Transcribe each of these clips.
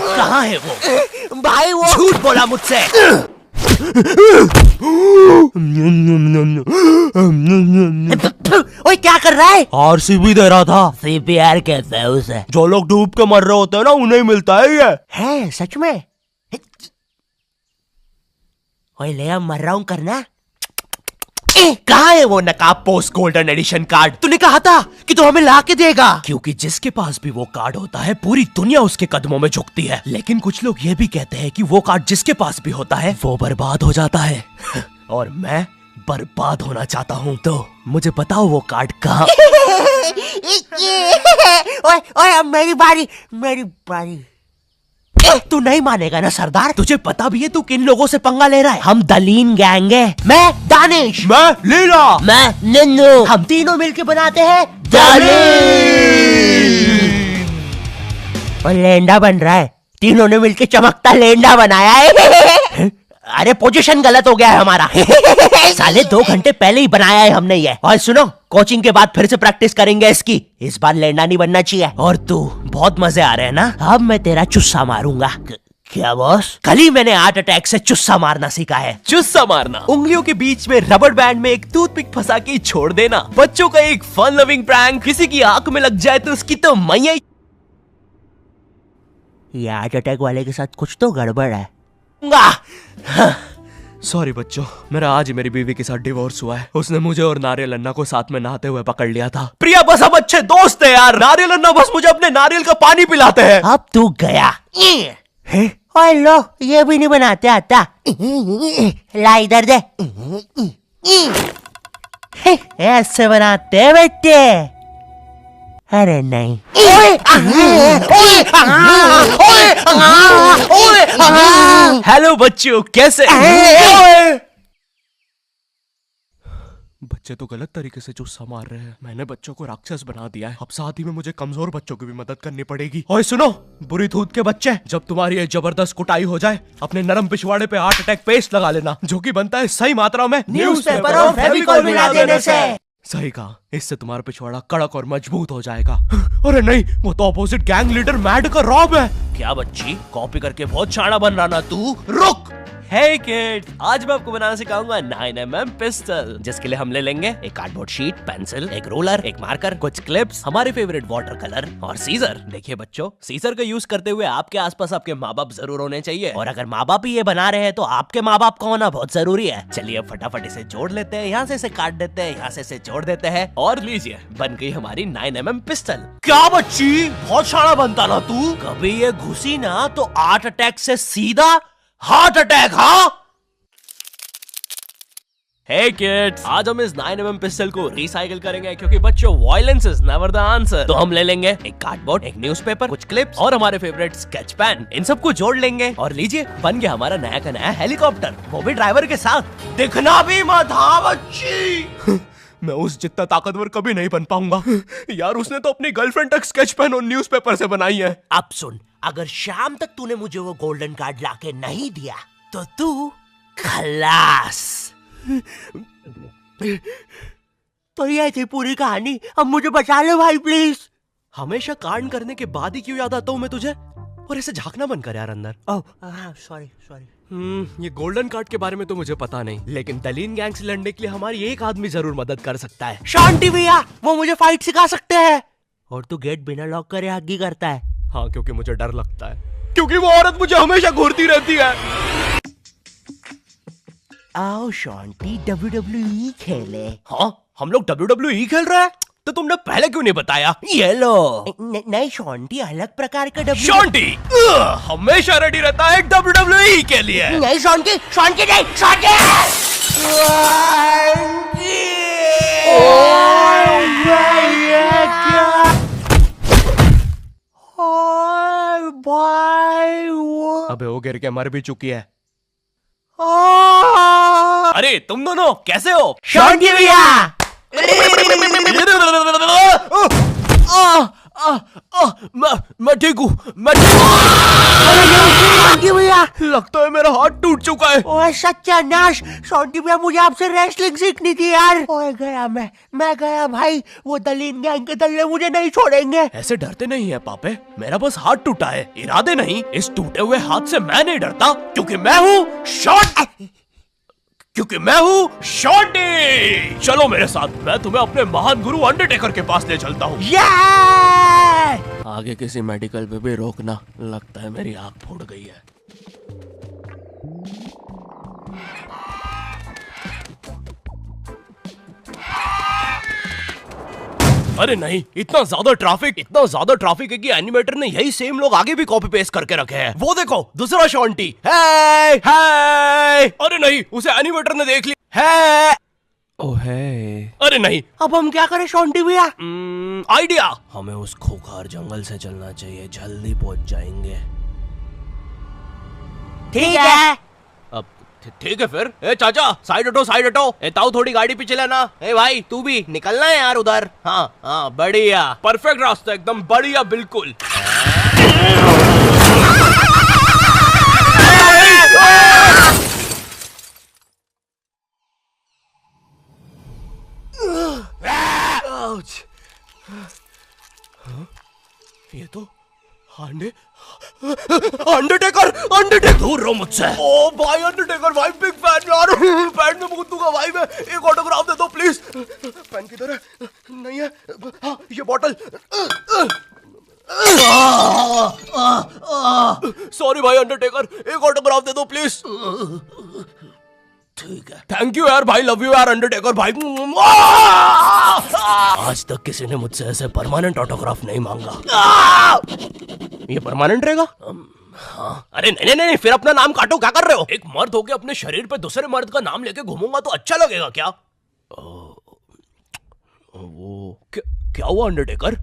कहाँ है वो? भाई वो झूठ बोला मुझसे। ओए क्या कर रहा है? आरसीबी दे रहा था। सीपीआर कहते हैं उसे। जो लोग डूब के मर रहे होते हैं ना, उन्हें मिलता है ये। है सच में? ओए ले अब मर रहा हूँ करना। कहाँ है वो नकाब पोस्ट गोल्डन एडिशन कार्ड? तूने कहा था कि तू हमें ला के देगा। क्योंकि जिसके पास भी वो कार्ड होता है, पूरी दुनिया उसके कदमों में झुकती है। लेकिन कुछ लोग ये भी कहते हैं कि वो कार्ड जिसके पास भी होता है वो बर्बाद हो जाता है। और मैं बर्बाद होना चाहता हूँ, तो मुझे बताओ वो कार्ड कहाँ? ओए ओए अब मेरी बारी। तू नहीं मानेगा ना सरदार? तुझे पता भी है तू किन लोगों से पंगा ले रहा है? हम दलीन गैंग है। मैं दानिश, मैं लीला, मैं नन्नू, हम तीनों मिलके बनाते हैं और लेंडा बन रहा है। तीनों ने मिलके चमकता लेंडा बनाया है। अरे पोजीशन गलत हो गया है हमारा। साले 2 घंटे पहले ही बनाया है हमने ये। और सुनो, कोचिंग के बाद फिर से प्रैक्टिस करेंगे इसकी। इस बार लेंडा नहीं बनना चाहिए। और तू बहुत मजे आ रहे हैं ना? अब मैं तेरा चुस्सा मारूंगा। क्या बॉस? कल ही मैंने हार्ट अटैक से चुस्सा मारना सीखा है। चुस्सा मारना उंगलियों के बीच में रबर बैंड में एक टूथपिक फंसा के छोड़ देना। बच्चों का एक फन लविंग प्रैंक। किसी की आंख में लग जाए तो उसकी तो मैया। ये हार्ट अटैक वाले के साथ कुछ तो गड़बड़ है। सॉरी बच्चों, मेरा आज ही मेरी बीवी के साथ डिवोर्स हुआ है। उसने मुझे और नारियल अन्ना को साथ में नहाते हुए पकड़ लिया था। प्रिया बस हम अच्छे दोस्त हैं यार। नारियल अन्ना बस मुझे अपने नारियल का पानी पिलाते हैं। अब तू गया। ओए लो, ये भी नहीं बनाते आता। ला इधर दे। ऐसे बनाते हैं बेटे। अरे नहीं। हेलो बच्चों, कैसे? बच्चे तो गलत तरीके से चुस्सा मार रहे हैं। मैंने बच्चों को राक्षस बना दिया है। अब साथ ही में मुझे कमजोर बच्चों की भी मदद करनी पड़ेगी। ओए सुनो, बुरी धूत के बच्चे, जब तुम्हारी ये जबरदस्त कुटाई हो जाए, अपने नरम पिछवाड़े पे हार्ट अटैक पेस्ट लगा लेना, जो कि बनता है सही मात्रा में न्यूज़पेपर और फेविकोल मिला देने से। सही कहा, इससे तुम्हारा पिछवाड़ा कड़क और मजबूत हो जाएगा। अरे नहीं, वो तो अपोजिट गैंग लीडर मैड का रॉब है। क्या बच्ची, कॉपी करके बहुत शाना बन रहा ना तू? रुक। Hey kid, आज मैं आपको बनाना सिखाऊंगा 9mm पिस्टल, जिसके लिए हम ले लेंगे एक कार्डबोर्ड शीट, पेंसिल, एक रोलर, एक मार्कर, कुछ क्लिप्स, हमारे फेवरेट वाटर कलर और सीजर। देखिए बच्चों, सीजर का यूज करते हुए आपके आसपास आपके माँ बाप जरूर होने चाहिए। और अगर माँ बाप ही ये बना रहे हैं तो आपके माँ बाप का होना बहुत जरूरी है। चलिए अब फटाफट इसे जोड़ लेते हैं। यहाँ से इसे काट देते हैं, यहाँ से इसे जोड़ देते हैं और लीजिए, बन गई हमारी 9mm पिस्टल। क्या बच्ची, बहुत शाना बनता ना तू? कभी ये घुसी ना तो हार्ट अटैक से सीधा हार्ट अटैक। हाँ हे किड्स, आज हम इस 9mm पिस्टल को रिसाइकिल करेंगे, क्योंकि बच्चों violence is never the answer. तो हम ले लेंगे एक कार्डबोर्ड, एक न्यूज़पेपर, कुछ क्लिप्स और हमारे फेवरेट स्केच पेन। इन सबको जोड़ लेंगे और लीजिए, बन गया हमारा नया का नया हेलीकॉप्टर, वो भी ड्राइवर के साथ। दिखना भी मत। हाँ बच्ची। मैं उस जितना ताकतवर कभी नहीं बन पाऊंगा यार। उसने तो अपनी गर्लफ्रेंड तक स्केच पेन और न्यूज़पेपर से बनाई है। अब सुन, अगर शाम तक तूने मुझे वो गोल्डन कार्ड लाके नहीं दिया तो तू खलास। तो ये थी पूरी कहानी। अब मुझे बचा लो भाई प्लीज। हमेशा कांड करने के बाद ही क्यों याद आता हूँ मैं तुझे? और इसे झांकना बंद कर यार अंदर। Oh sorry. ये गोल्डन कार्ड के बारे में तो मुझे पता नहीं, लेकिन दलीन गैंग से लड़ने के लिए हमारी एक आदमी जरूर मदद कर सकता है। शांति भैया, वो मुझे फाइट सिखा सकते हैं। और तू गेट बिना लॉक करे हग्गी करता है। हाँ, क्योंकि मुझे डर लगता है, क्योंकि वो औरत मुझे हमेशा घूरती रहती है। आओ शांति, WWE खेले। हाँ, हम लोग WWE खेल रहे हैं? तो तुमने पहले क्यों नहीं बताया? ये लो। नहीं शांति, अलग प्रकार का शांति हमेशा रेडी रहता है WWE के लिए। नहीं शांति नहीं शांति। अबे वो गिर के मर भी चुकी है। अरे तुम दोनों कैसे हो? शांति भैया। मैं ठीक हूँ, मैं शॉन्टी भैया, लगता है मेरा हाथ टूट चुका है। ओए सत्यानाश, शॉन्टी भैया मुझे आपसे रेसलिंग सीखनी थी यार। ओए गया मैं गया भाई, वो दलीन गैंग के दल्ले मुझे नहीं छोड़ेंगे। ऐसे डरते नहीं है पापे, मेरा बस हाथ टूटा है, इरादे नहीं। इस टूटे हुए हाथ से मैं नहीं डरता, क्योंकि मैं हूँ शॉन्टी। चलो मेरे साथ, मैं तुम्हें अपने महान गुरु अंडरटेकर के पास ले चलता हूँ। आगे किसी मेडिकल पे भी रोकना, लगता है मेरी आंख फूट गई है। अरे नहीं, इतना ज्यादा ट्रैफिक है कि एनिमेटर ने यही सेम लोग आगे भी कॉपी पेस्ट करके रखे हैं। वो देखो, दूसरा शॉन्टी। हे अरे नहीं, उसे एनिमेटर ने देख लिया है। ओह है, अरे नहीं, अब हम क्या करें शॉन्टी भैया? आइडिया, हमें उस खूंखार जंगल से चलना चाहिए, जल्दी पहुंच जाएंगे। ठीक है। अब ठीक है फिर। ए चाचा, साइड हटो। ए ताऊ, थोड़ी गाड़ी पीछे लेना। ए भाई, तू भी निकलना है यार उधर। हाँ, बढ़िया, परफेक्ट रास्ता, एकदम बढ़िया, बिल्कुल। ये तो अंडरटेकर दूर रहो मुझसे। ओ भाई अंडरटेकर भाई, बिग फैन यार, पैन में मूत दूंगा भाई मैं। एक ऑटोग्राफ दे दो प्लीज। पैन किधर है? नहीं है। हाँ, ये बॉटल। सॉरी भाई अंडरटेकर, एक ऑटोग्राफ दे दो प्लीज। ठीक है, थैंक यू यार भाई, लव यू यार अंडरटेकर भाई। आज तक किसी ने मुझसे ऐसे परमानेंट ऑटोग्राफ नहीं मांगा। ये परमानेंट रहेगा? हाँ। अरे नहीं, फिर अपना नाम काटो, क्या कर रहे हो? एक मर्द होके अपने शरीर पे दूसरे मर्द का नाम लेके घूमूंगा तो अच्छा लगेगा क्या? वो क्या हुआ अंडरटेकर?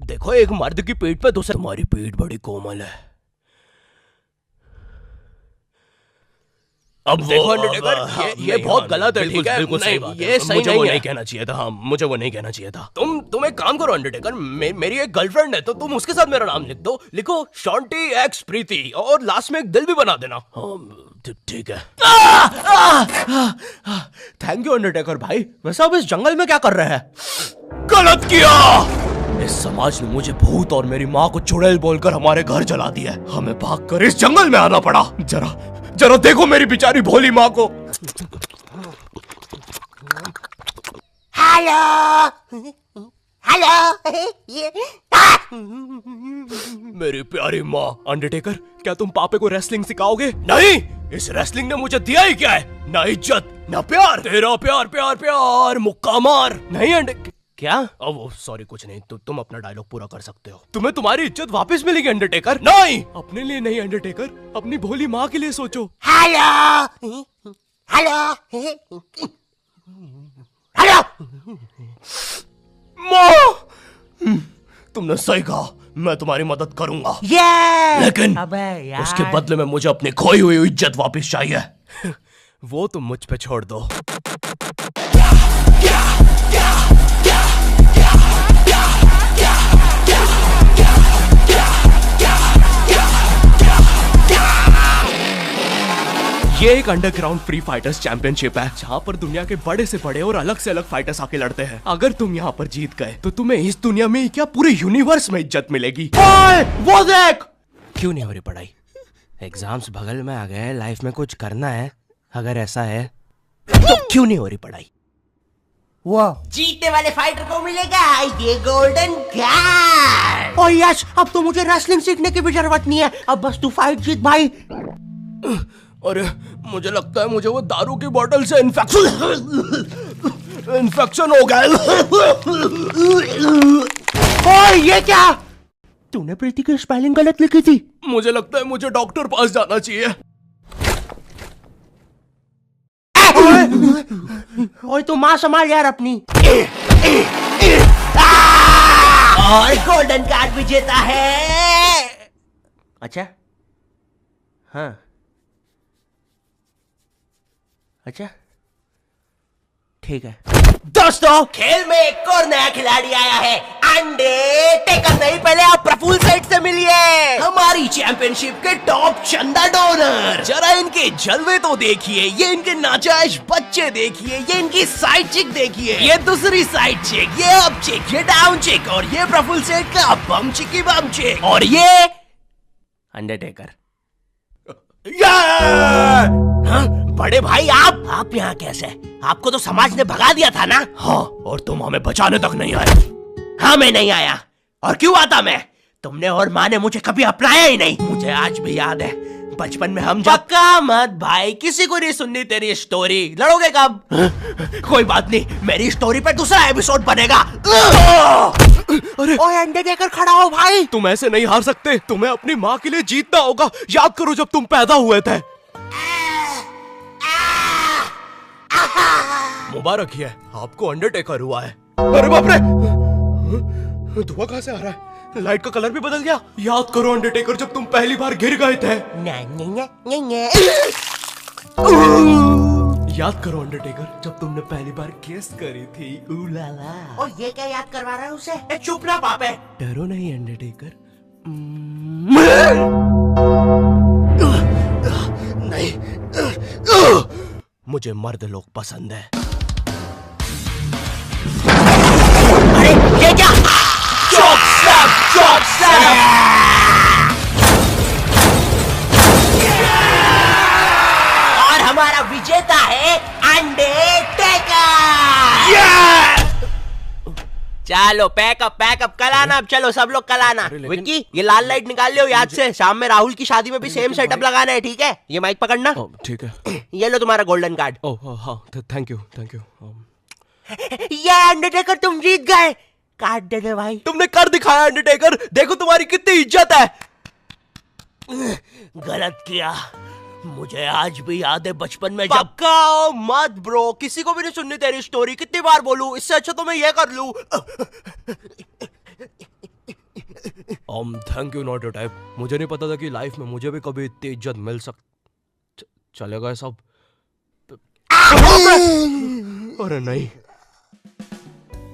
देखो, एक मर्द की पीठ पे दूसरे। तुम्हारी पीठ बड़ी कोमल है। अब देखो अंडरटेकर, ये बहुत गलत है, ठीक है? बिल्कुल सही बात है। ये सही नहीं है। नहीं कहना चाहिए था। हाँ, मुझे वो नहीं कहना चाहिए था। तुम एक काम करो अंडरटेकर, मेरी एक गर्लफ्रेंड है, तो तुम उसके साथ मेरा नाम लिख दो। लिखो शॉन्टी एक्स प्रीति, और लास्ट में एक दिल भी बना देना। ठीक है। थैंक यू अंडरटेकर भाई। वैसे अब इस जंगल में क्या कर रहे हैं? गलत किया। इस समाज ने मुझे भूत और मेरी माँ को चुड़ैल बोलकर हमारे घर जला दिया। हमें भागकर इस जंगल में आना पड़ा। जरा देखो मेरी बेचारी भोली माँ को। हेलो। मेरी प्यारी माँ। अंडरटेकर, क्या तुम पापे को रेसलिंग सिखाओगे? नहीं, इस रेसलिंग ने मुझे दिया ही क्या है? ना इज्जत, ना प्यार। तेरा प्यार मुक्का मार। नहीं क्या? वो सॉरी, कुछ नहीं। तुम अपना डायलॉग पूरा कर सकते हो। तुम्हें तुम्हारी इज्जत वापस मिलेगी अंडरटेकर। नहीं, अपने लिए नहीं अंडरटेकर, अपनी भोली माँ के लिए सोचो। हेलो। माँ, तुमने सही कहा, मैं तुम्हारी मदद करूंगा। लेकिन उसके बदले में मुझे अपनी खोई हुई इज्जत वापस चाहिए। वो तुम मुझ पे छोड़ दो। ये एक अंडरग्राउंड फ्री फाइटर्स चैंपियनशिप है, जहाँ पर दुनिया के बड़े से बड़े और अलग से अलग फाइटर्स आके लड़ते हैं। अगर तुम यहाँ पर जीत गए तो तुम्हें इस दुनिया में क्या, पूरे यूनिवर्स में इज्जत मिलेगी। वो देख। क्यों नहीं हो रही पढ़ाई? एग्जाम्स बगल में आ गए, लाइफ में कुछ करना है। अगर ऐसा है तो क्यों नहीं हो रही पढ़ाई? वो जीतने वाले फाइटर को मिलेगा ये गोल्डन कार्ड। ओह यस, अब तो मुझे रेसलिंग सीखने की भी जरूरत नहीं है। अब बस तू फाइट जीत भाई। अरे मुझे लगता है मुझे वो दारू की बोतल से इन्फेक्शन हो गया। ओए ये क्या? तूने प्रीति की स्पेलिंग गलत लिखी थी। मुझे लगता है मुझे डॉक्टर पास जाना चाहिए। ओए तू माँ संभाल यार अपनी। और गोल्डन कार्ड विजेता है। अच्छा, हाँ, अच्छा, ठीक है। दोस्तों, खेल में एक और नया खिलाड़ी आया है। अंडरटेकर नहीं, पहले आप प्रफुल्ल सेठ से मिलिए, हमारी चैंपियनशिप के टॉप चंदा डोनर। जरा इनके जलवे तो देखिए, ये इनके नाजायज बच्चे देखिए, ये इनकी साइड चिक देखिए, ये दूसरी साइड चिक, ये अप चिक, ये डाउन चिक, और ये प्रफुल्ल सेठ का बम चिकी बम चिक, और ये अंडरटेकर। हाँ? बड़े भाई आप यहाँ कैसे? आपको तो समाज ने भगा दिया था ना? हाँ, और तुम हमें बचाने तक नहीं आए। हाँ, मैं नहीं आया। और क्यों आता मैं? तुमने और माँ ने मुझे कभी अपनाया ही नहीं। मुझे आज भी याद है, बचपन में हम पक्का मत भाई, किसी को नहीं सुननी तेरी स्टोरी। लड़ोगे कब? कोई बात नहीं, मेरी स्टोरी पर दूसरा एपिसोड बनेगा। अरे ओए अंडरटेकर खड़ा हो भाई। तुम ऐसे नहीं हार सकते, तुम्हें अपनी माँ के लिए जीतना होगा। याद करो जब तुम पैदा हुए थे। मुबारक है, आपको अंडरटेकर हुआ है। अरे बाप रे, धुआं कहां से आ रहा है? लाइट का कलर भी बदल गया। याद करो अंडरटेकर, जब तुम पहली बार गिर गए थे। याद करो अंडरटेकर, जब तुमने पहली बार किस करी थी। उलाला। और ये क्या याद करवा रहा है उसे? चुप ना पापे। डरो नहीं अंडरटेकर। नहीं, मुझे मर्द लोग पसंद है। अरे ये क्या? चौक सब। और हमारा विजेता है अंडरटेकर। चलो पैकअप कल आना। अब चलो सब लोग कल आना। विक्की, ये लाल लाइट निकाल लियो याद से। शाम में राहुल की शादी में भी सेम सेटअप लगाना है, ठीक है? ये माइक पकड़ना। ठीक है। ये लो तुम्हारा गोल्डन कार्ड। ओह हाँ, थैंक यू। ये अंडरटेकर तुम जीत गए। कार्ड दे दे भाई। तुमने कर दिखाया अंडरटेकर, देखो तुम्हारी कितनी इज्जत है। गलत किया, मुझे आज भी याद है बचपन में जब। पक्का मत ब्रो, किसी को भी नहीं सुननी तेरी स्टोरी। कितनी बार बोलूं? इससे अच्छा तो मैं ये कर लूं। Thank you not your type. मुझे नहीं पता था कि लाइफ में मुझे भी कभी इतनी इज्जत मिल चलेगा सब। अरे नहीं।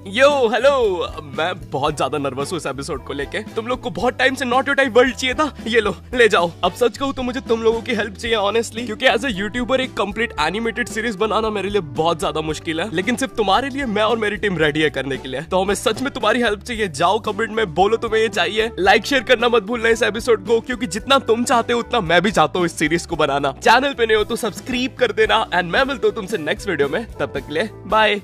यो हेलो, मैं बहुत ज्यादा नर्वस हूँ इस एपिसोड को लेके। तुम लोग को बहुत टाइम से नॉट योर टाइप वर्ल्ड चाहिए था। ये लो, ले जाओ। अब सच कहूँ तो मुझे तुम लोगों की हेल्प चाहिए ऑनेस्टली, क्योंकि एज ए यूट्यूबर एक कंप्लीट एनिमेटेड सीरीज बनाना मेरे लिए बहुत ज्यादा मुश्किल है। लेकिन सिर्फ तुम्हारे लिए मैं और मेरी टीम रेडी है करने के लिए। तो हमें सच में तुम्हारी हेल्प चाहिए। जाओ कमेंट में बोलो तुम्हें ये चाहिए। लाइक शेयर करना मत भूलना इस एपिसोड को, क्योंकि जितना तुम चाहते हो उतना मैं भी चाहता हूँ इस सीरीज को बनाना। चैनल पे नहीं हो तो सब्सक्राइब कर देना। एंड मैं मिलता हूँ तुमसे नेक्स्ट वीडियो में। तब तक के लिए बाय।